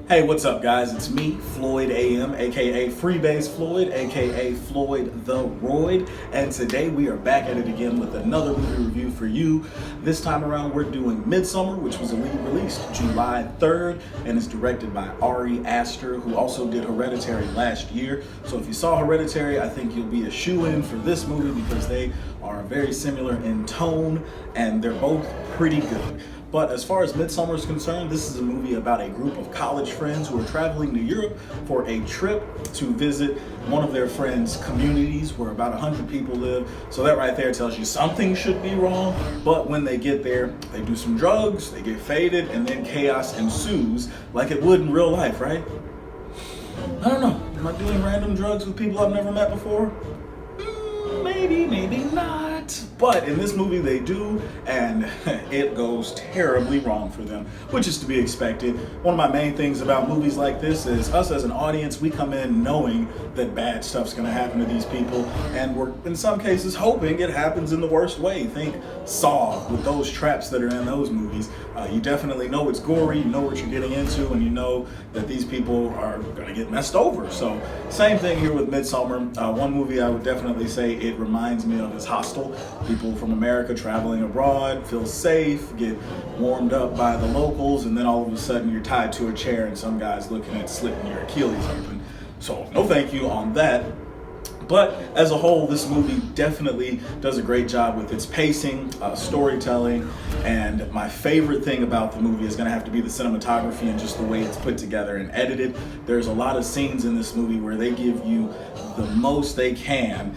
Hey, what's up, guys? It's me, Floyd AM, aka Freebase Floyd, aka Floyd the Royd, and today we are back at it again with another movie review for you. This time around, we're doing Midsommar, which was released July 3rd, and is directed by Ari Aster, who also did Hereditary last year. So if you saw Hereditary, I think you'll be a shoo-in for this movie because they are very similar in tone, and they're both pretty good. But as far as Midsommar is concerned, this is a movie about a group of college friends who are traveling to Europe for a trip to visit one of their friends' communities where about 100 people live. So that right there tells you something should be wrong. But when they get there, they do some drugs, they get faded, and then chaos ensues like it would in real life, right? I don't know. Am I doing random drugs with people I've never met before? Maybe, maybe not. But in this movie they do, and it goes terribly wrong for them, which is to be expected. One of my main things about movies like this is us as an audience, we come in knowing that bad stuff's gonna happen to these people, and we're in some cases hoping it happens in the worst way. Think Saw with those traps that are in those movies. You definitely know it's gory, you know what you're getting into, and you know that these people are gonna get messed over. So same thing here with Midsommar. One movie I would definitely say it reminds me of is Hostel. People from America traveling abroad feel safe, get warmed up by the locals, and then all of a sudden you're tied to a chair and some guy's looking at slitting your Achilles open. So no thank you on that. But as a whole, this movie definitely does a great job with its pacing, storytelling, and my favorite thing about the movie is going to have to be the cinematography and just the way it's put together and edited. There's a lot of scenes in this movie where they give you the most they can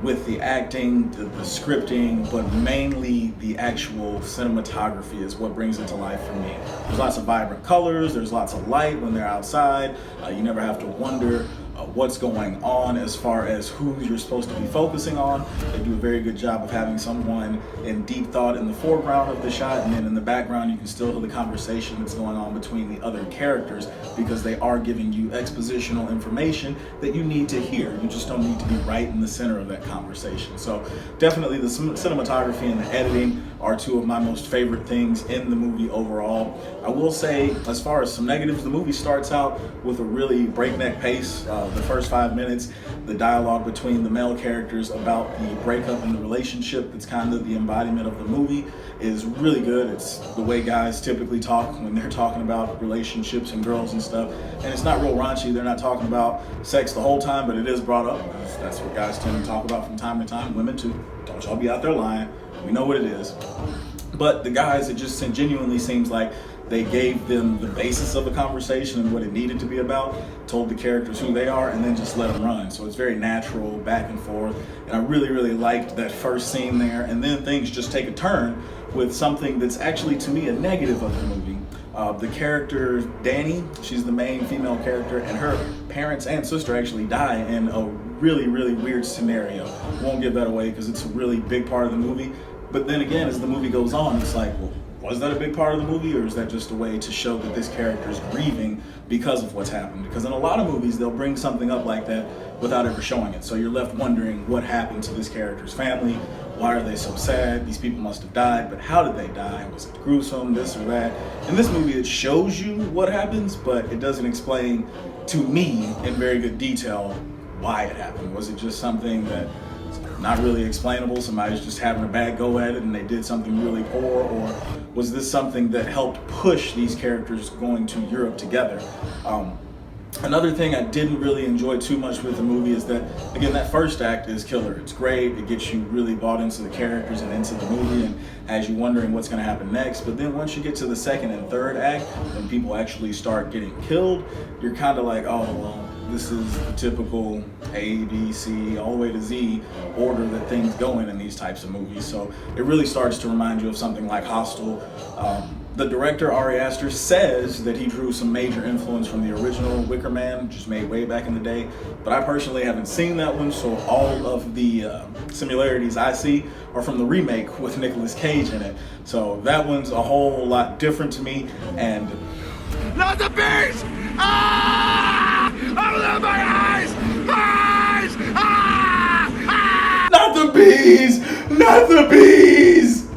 with the acting, the scripting, but mainly the actual cinematography is what brings it to life for me. There's lots of vibrant colors, there's lots of light when they're outside. You never have to wonder what's going on as far as who you're supposed to be focusing on. They do a very good job of having someone in deep thought in the foreground of the shot, and then in the background you can still hear the conversation that's going on between the other characters because they are giving you expositional information that you need to hear. You just don't need to be right in the center of that conversation. So definitely the cinematography and the editing are two of my most favorite things in the movie overall. I will say, as far as some negatives, the movie starts out with a really breakneck pace. The first 5 minutes, the dialogue between the male characters about the breakup in the relationship, that's kind of the embodiment of the movie, is really good. It's the way guys typically talk when they're talking about relationships and girls and stuff. And it's not real raunchy. They're not talking about sex the whole time, but it is brought up. That's what guys tend to talk about from time to time. Women too. Don't y'all be out there lying. We know what it is. But the guys, it just genuinely seems like they gave them the basis of the conversation and what it needed to be about, told the characters who they are, and then just let them run. So it's very natural, back and forth. And I really, really liked that first scene there. And then things just take a turn with something that's actually, to me, a negative of the movie. The character, Dani, she's the main female character, and her parents and sister actually die in a really, really weird scenario. Won't give that away because it's a really big part of the movie. But then again, as the movie goes on, it's like, well, was that a big part of the movie, or is that just a way to show that this character is grieving because of what's happened? Because in a lot of movies, they'll bring something up like that without ever showing it. So you're left wondering what happened to this character's family. Why are they so sad? These people must have died, but how did they die? Was it gruesome, this or that? In this movie, it shows you what happens, but it doesn't explain to me in very good detail why it happened. Was it just something that not really explainable, somebody's just having a bad go at it and they did something really poor, or was this something that helped push these characters going to Europe together? Another thing I didn't really enjoy too much with the movie is that, again, that first act is killer. It's great, it gets you really bought into the characters and into the movie and has you wondering what's going to happen next. But then once you get to the second and third act, when people actually start getting killed, you're kind of like, oh, well, this is the typical A, B, C, all the way to Z order that things go in these types of movies. So it really starts to remind you of something like Hostel. The director, Ari Aster, says that he drew some major influence from the original Wicker Man, just made way back in the day. But I personally haven't seen that one, so all of the similarities I see are from the remake with Nicolas Cage in it. So that one's a whole lot different to me. And not the beast! Ah! Open my eyes! Eyes! Ah! bees, not the bees.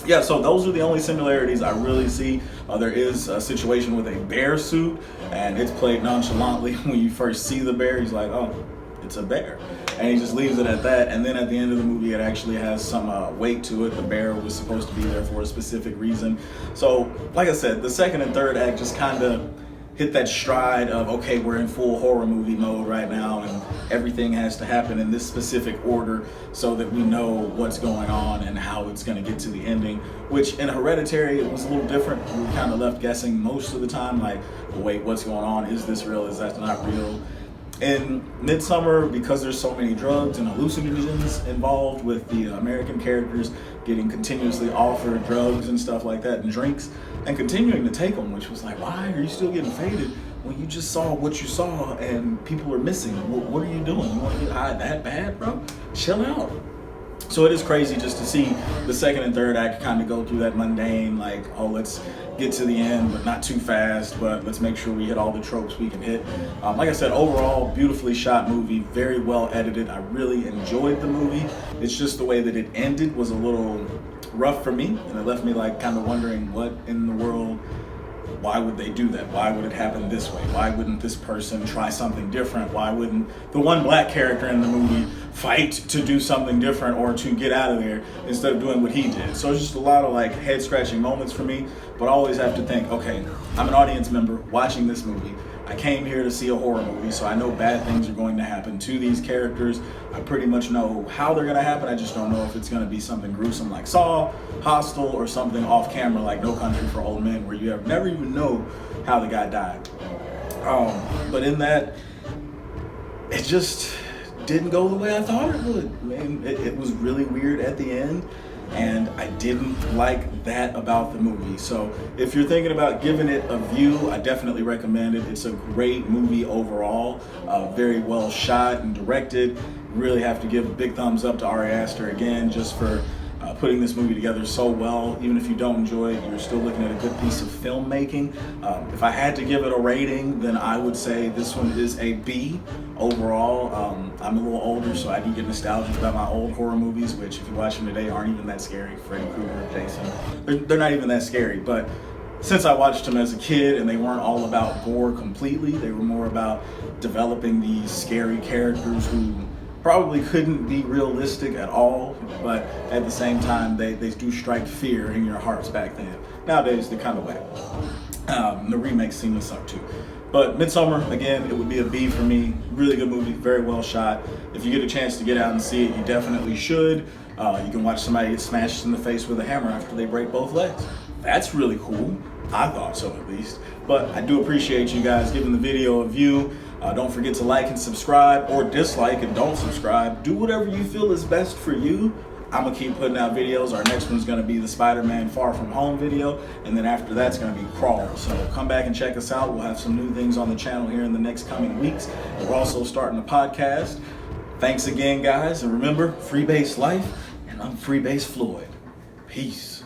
Yeah, so those are the only similarities I really see. There is a situation with a bear suit, and it's played nonchalantly. When you first see the bear, he's like, oh, it's a bear. And he just leaves it at that. And then at the end of the movie, it actually has some weight to it. The bear was supposed to be there for a specific reason. So, like I said, the second and third act just kind of hit that stride of, okay, we're in full horror movie mode right now, and everything has to happen in this specific order so that we know what's going on and how it's going to get to the ending, which in Hereditary, it was a little different. We were kind of left guessing most of the time, like, wait, what's going on? Is this real? Is that not real? In Midsommar, because there's so many drugs and hallucinogens involved with the American characters getting continuously offered drugs and stuff like that and drinks and continuing to take them, which was like, why are you still getting faded when you just saw what you saw and people are missing? What are you doing? You want to get high that bad, bro? Chill out. So it is crazy just to see the second and third act kind of go through that mundane, like, oh, let's get to the end, but not too fast, but let's make sure we hit all the tropes we can hit. Like I said, overall, beautifully shot movie, very well edited. I really enjoyed the movie. It's just the way that it ended was a little rough for me, and it left me like kind of wondering what in the world, why would they do that? Why would it happen this way? Why wouldn't this person try something different? Why wouldn't the one black character in the movie fight to do something different or to get out of there instead of doing what he did? So it's just a lot of like head scratching moments for me, but I always have to think, okay, I'm an audience member watching this movie. I came here to see a horror movie, so I know bad things are going to happen to these characters. I pretty much know how they're going to happen. I just don't know if it's going to be something gruesome like Saw, Hostel, or something off camera like No Country for Old Men, where you have never even know how the guy died. But in that, it just didn't go the way I thought it would. Man, it was really weird at the end, and I didn't like that about the movie. So if you're thinking about giving it a view, I definitely recommend it. It's a great movie overall, very well shot and directed. Really have to give a big thumbs up to Ari Aster again, just for putting this movie together so well. Even if you don't enjoy it, you're still looking at a good piece of filmmaking. If I had to give it a rating, then I would say this one is a B overall. I'm a little older, so I do get nostalgic about my old horror movies, which if you watch them today aren't even that scary. Freddy Krueger, Jason, they're not even that scary. But since I watched them as a kid and they weren't all about gore completely, they were more about developing these scary characters who probably couldn't be realistic at all, but at the same time, they do strike fear in your hearts back then. Nowadays, they're kind of whack. The remakes seem to suck too. But Midsommar, again, it would be a B for me. Really good movie, very well shot. If you get a chance to get out and see it, you definitely should. You can watch somebody get smashed in the face with a hammer after they break both legs. That's really cool. I thought so, at least. But I do appreciate you guys giving the video a view. Don't forget to like and subscribe, or dislike and don't subscribe. Do whatever you feel is best for you. I'm gonna keep putting out videos. Our next one's gonna be the Spider-Man Far From Home video, and then after that's gonna be Crawl. So come back and check us out. We'll have some new things on the channel here in the next coming weeks. We're also starting a podcast. Thanks again, guys, and remember, Freebase Life, and I'm Freebase Floyd. Peace.